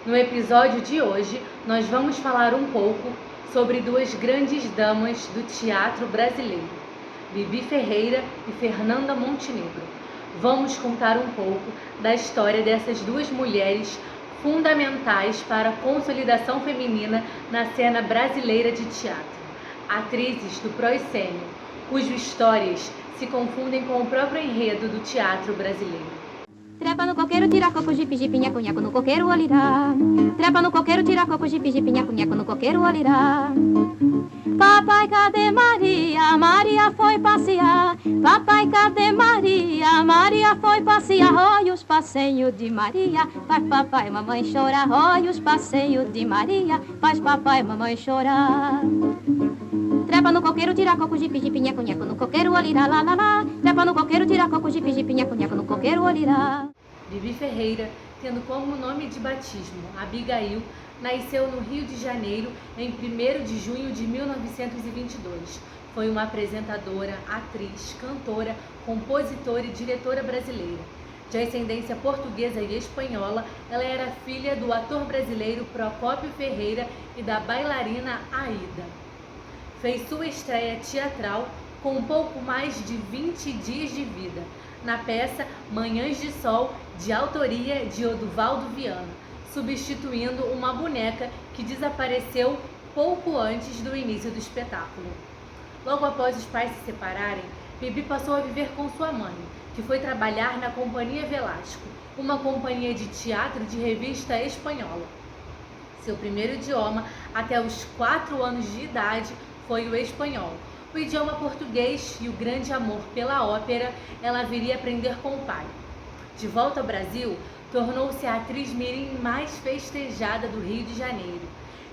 No episódio de hoje, nós vamos falar um pouco sobre duas grandes damas do teatro brasileiro, Bibi Ferreira e Fernanda Montenegro. Vamos contar um pouco da história dessas duas mulheres fundamentais para a consolidação feminina na cena brasileira de teatro, atrizes do proscênio, cujas histórias se confundem com o próprio enredo do teatro brasileiro. Trepa no coqueiro, tira coco, jipe, jipe, nhaco, nhaco no coqueiro, olirá. Trepa no coqueiro, tira coco, jipe, jipe, nhaco, nhaco no coqueiro, olirá. Papai, cadê Maria? Maria foi passear. Papai, cadê Maria? Maria foi passear. Rói os passeios de Maria. Faz papai e mamãe chorar. Rói os passeios de Maria. Faz papai e mamãe chorar. Trepa no coqueiro, tira coco, jipe, jipe, nhaco, nhaco no coqueiro, olirá, lá, lá, lá. Trepa no coqueiro, tira coco, jipe, jipe, nhaco, nhaco no coqueiro, olirá. Bibi Ferreira, tendo como nome de batismo Abigail, nasceu no Rio de Janeiro em 1º de junho de 1922. Foi uma apresentadora, atriz, cantora, compositora e diretora brasileira. De ascendência portuguesa e espanhola, ela era filha do ator brasileiro Procópio Ferreira e da bailarina Aida. Fez sua estreia teatral com um pouco mais de 20 dias de vida, na peça Manhãs de Sol, de autoria de Oduvaldo Viana, substituindo uma boneca que desapareceu pouco antes do início do espetáculo. Logo após os pais se separarem, Bibi passou a viver com sua mãe, que foi trabalhar na Companhia Velasco, uma companhia de teatro de revista espanhola. Seu primeiro idioma, até os 4 anos de idade, foi o espanhol. O idioma português e o grande amor pela ópera ela viria aprender com o pai. De volta ao Brasil, tornou-se a atriz mirim mais festejada do Rio de Janeiro.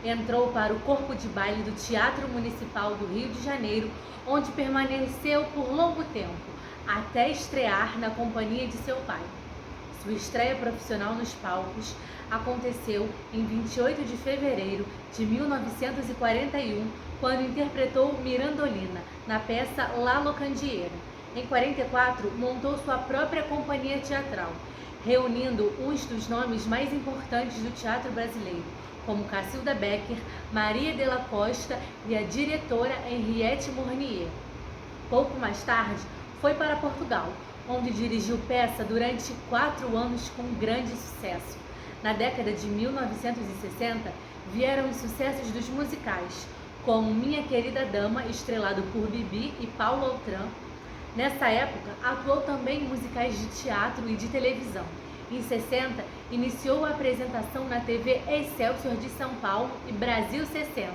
Entrou para o corpo de baile do Teatro Municipal do Rio de Janeiro, onde permaneceu por longo tempo, até estrear na companhia de seu pai. Sua estreia profissional nos palcos aconteceu em 28 de fevereiro de 1941, quando interpretou Mirandolina, na peça La Locandiera. Em 44, montou sua própria companhia teatral, reunindo uns dos nomes mais importantes do teatro brasileiro, como Cacilda Becker, Maria de la Costa e a diretora Henriette Mornier. Pouco mais tarde, foi para Portugal, onde dirigiu peça durante 4 anos com grande sucesso. Na década de 1960, vieram os sucessos dos musicais, como Minha Querida Dama, estrelado por Bibi e Paulo Autran. Nessa época, atuou também em musicais de teatro e de televisão. Em 60, iniciou a apresentação na TV Excelsior de São Paulo e Brasil 60,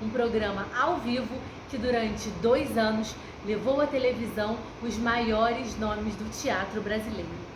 um programa ao vivo que durante 2 anos levou à televisão os maiores nomes do teatro brasileiro.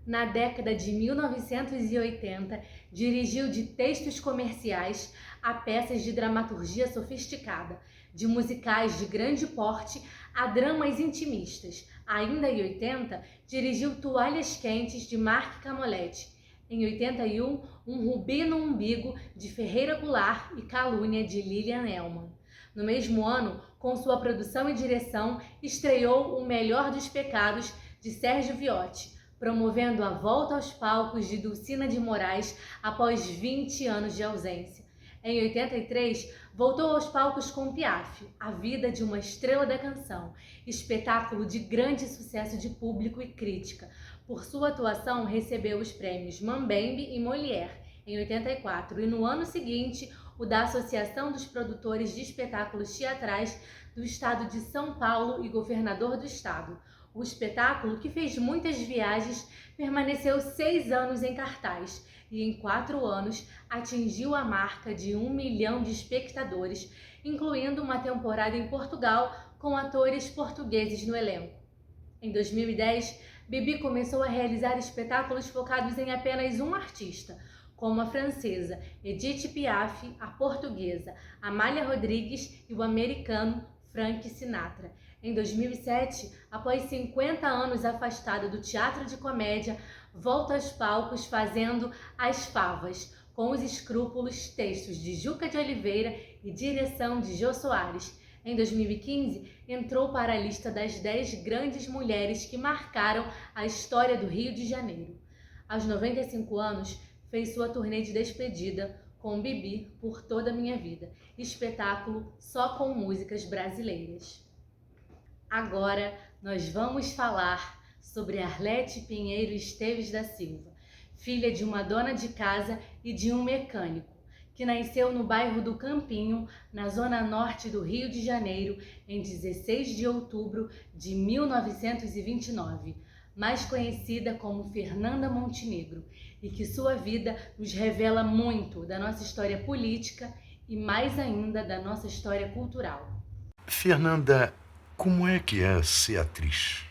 Na década de 1980, dirigiu de textos comerciais a peças de dramaturgia sofisticada, de musicais de grande porte a dramas intimistas. Ainda em 80, dirigiu Toalhas Quentes, de Marc Camoletti. Em 81, Um Rubi no Umbigo, de Ferreira Goulart e Calúnia, de Lilian Ellmann. No mesmo ano, com sua produção e direção, estreou O Melhor dos Pecados, de Sérgio Viotti, promovendo a volta aos palcos de Dulcina de Moraes após 20 anos de ausência. Em 83, voltou aos palcos com Piaf, A Vida de uma Estrela da Canção, espetáculo de grande sucesso de público e crítica. Por sua atuação, recebeu os prêmios Mambembe e Molière em 84 e no ano seguinte o da Associação dos Produtores de Espetáculos Teatrais do Estado de São Paulo e Governador do Estado. O espetáculo, que fez muitas viagens, permaneceu 6 anos em cartaz e em 4 anos atingiu a marca de 1 milhão de espectadores, incluindo uma temporada em Portugal com atores portugueses no elenco. Em 2010, Bibi começou a realizar espetáculos focados em apenas um artista, como a francesa Edith Piaf, a portuguesa Amália Rodrigues e o americano Frank Sinatra. Em 2007, após 50 anos afastada do teatro de comédia, volta aos palcos fazendo As Favas, com Os Escrúpulos, textos de Juca de Oliveira e direção de Jô Soares. Em 2015, entrou para a lista das 10 grandes mulheres que marcaram a história do Rio de Janeiro. Aos 95 anos, fez sua turnê de despedida com Bibi por Toda a Minha Vida, espetáculo só com músicas brasileiras. Agora nós vamos falar sobre Arlete Pinheiro Esteves da Silva, filha de uma dona de casa e de um mecânico, que nasceu no bairro do Campinho, na zona norte do Rio de Janeiro, em 16 de outubro de 1929, mais conhecida como Fernanda Montenegro, e que sua vida nos revela muito da nossa história política e mais ainda da nossa história cultural. Fernanda, como é que é ser atriz?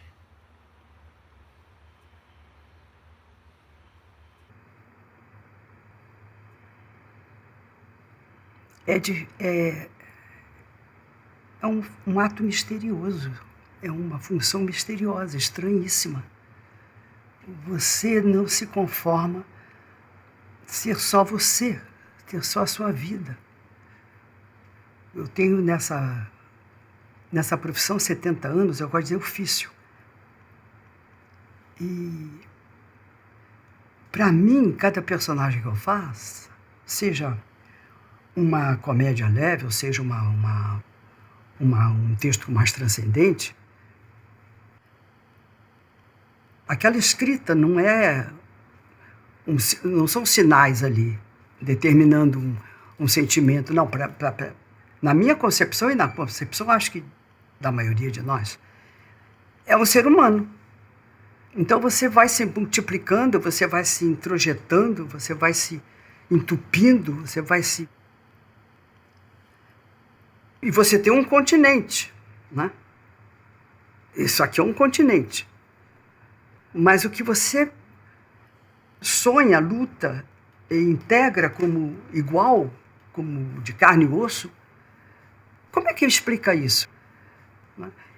É um ato misterioso, é uma função misteriosa, estranhíssima. Você não se conforma ser só você, ter só a sua vida. Eu tenho nessa profissão 70 anos, eu gosto de dizer ofício. E, para mim, cada personagem que eu faço, seja uma comédia leve, ou seja, um texto mais transcendente, aquela escrita não são sinais ali, determinando um sentimento. Não, na minha concepção e na concepção, acho que da maioria de nós, é um ser humano. Então você vai se multiplicando, você vai se introjetando, você vai se entupindo, você vai se... E você tem um continente, né? Isso aqui é um continente. Mas o que você sonha, luta e integra como igual, como de carne e osso, como é que explica isso?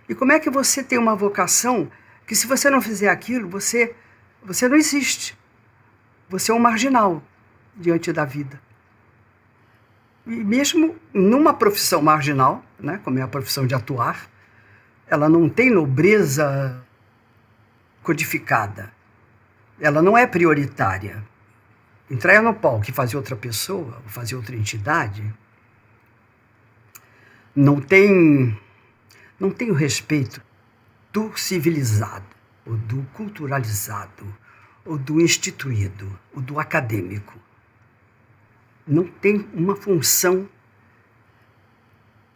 E como é que você tem uma vocação que, se você não fizer aquilo, você não existe. Você é um marginal diante da vida. E mesmo numa profissão marginal, né, como é a profissão de atuar, ela não tem nobreza codificada. Ela não é prioritária. Entrar no palco e fazer outra pessoa, ou fazer outra entidade, não tem o respeito do civilizado, ou do culturalizado, ou do instituído, ou do acadêmico. Não tem uma função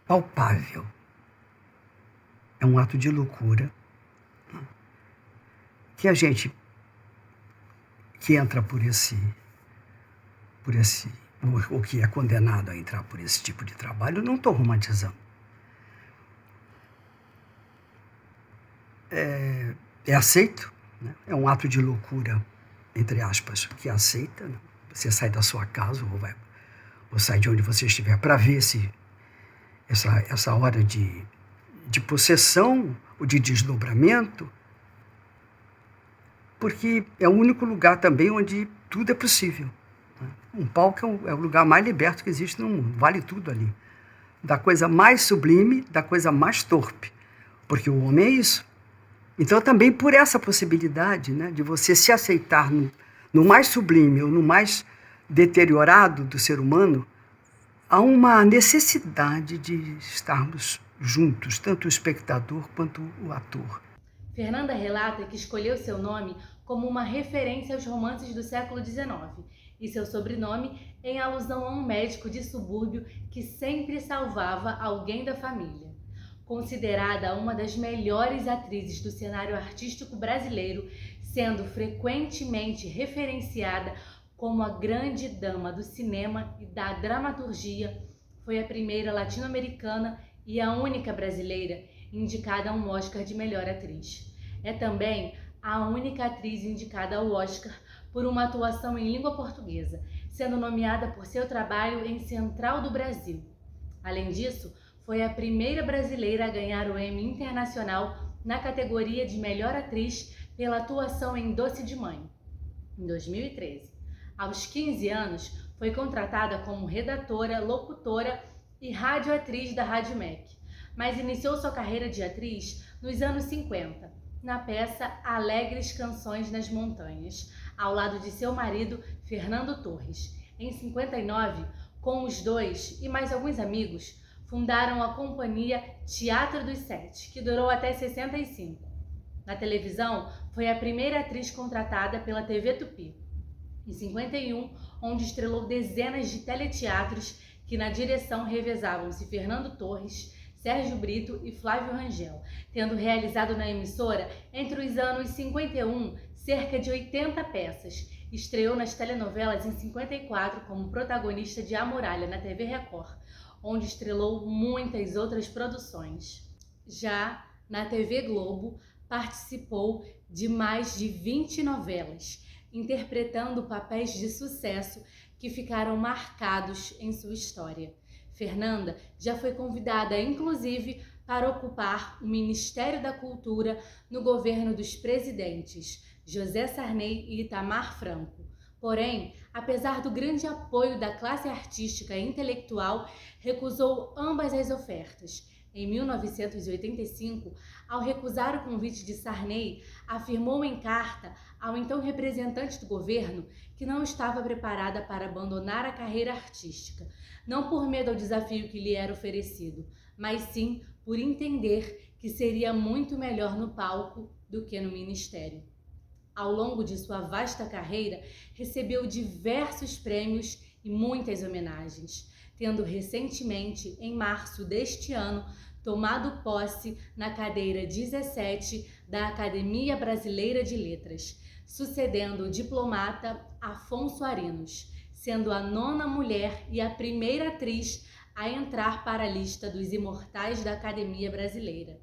palpável. É um ato de loucura que a gente que entra ou que é condenado a entrar por esse tipo de trabalho, eu não estou romantizando. É aceito, né? É um ato de loucura, entre aspas, que é aceita, né? Você sai da sua casa ou sai de onde você estiver para ver essa hora de possessão ou de desdobramento, porque é o único lugar também onde tudo é possível. Um palco é o lugar mais liberto que existe no mundo, vale tudo ali. Da coisa mais sublime, da coisa mais torpe, porque o homem é isso. Então, também por essa possibilidade, né, de você se aceitar no mais sublime ou no mais deteriorado do ser humano, há uma necessidade de estarmos juntos, tanto o espectador quanto o ator. Fernanda relata que escolheu seu nome como uma referência aos romances do século XIX e seu sobrenome em alusão a um médico de subúrbio que sempre salvava alguém da família. Considerada uma das melhores atrizes do cenário artístico brasileiro, sendo frequentemente referenciada como a grande dama do cinema e da dramaturgia, foi a primeira latino-americana e a única brasileira indicada a um Oscar de melhor atriz. É também a única atriz indicada ao Oscar por uma atuação em língua portuguesa, sendo nomeada por seu trabalho em Central do Brasil. Além disso, foi a primeira brasileira a ganhar o Emmy Internacional na categoria de melhor atriz pela atuação em Doce de Mãe, em 2013. Aos 15 anos, foi contratada como redatora, locutora e radioatriz da Rádio MEC, mas iniciou sua carreira de atriz nos anos 50, na peça Alegres Canções nas Montanhas, ao lado de seu marido, Fernando Torres. Em 59, com os dois e mais alguns amigos, fundaram a companhia Teatro dos Sete, que durou até 65. Na televisão, foi a primeira atriz contratada pela TV Tupi. Em 51, onde estrelou dezenas de teleteatros que na direção revezavam-se Fernando Torres, Sérgio Brito e Flávio Rangel, tendo realizado na emissora, entre os anos 51, cerca de 80 peças. Estreou nas telenovelas em 54 como protagonista de A Muralha na TV Record, onde estrelou muitas outras produções. Já na TV Globo, participou de mais de 20 novelas, interpretando papéis de sucesso que ficaram marcados em sua história. Fernanda já foi convidada, inclusive, para ocupar o Ministério da Cultura no governo dos presidentes José Sarney e Itamar Franco. Porém, apesar do grande apoio da classe artística e intelectual, recusou ambas as ofertas. Em 1985, ao recusar o convite de Sarney, afirmou em carta ao então representante do governo que não estava preparada para abandonar a carreira artística, não por medo ao desafio que lhe era oferecido, mas sim por entender que seria muito melhor no palco do que no ministério. Ao longo de sua vasta carreira, recebeu diversos prêmios e muitas homenagens, tendo recentemente, em março deste ano, tomado posse na cadeira 17 da Academia Brasileira de Letras, sucedendo o diplomata Afonso Arinos, sendo a 9ª mulher e a primeira atriz a entrar para a lista dos imortais da Academia Brasileira.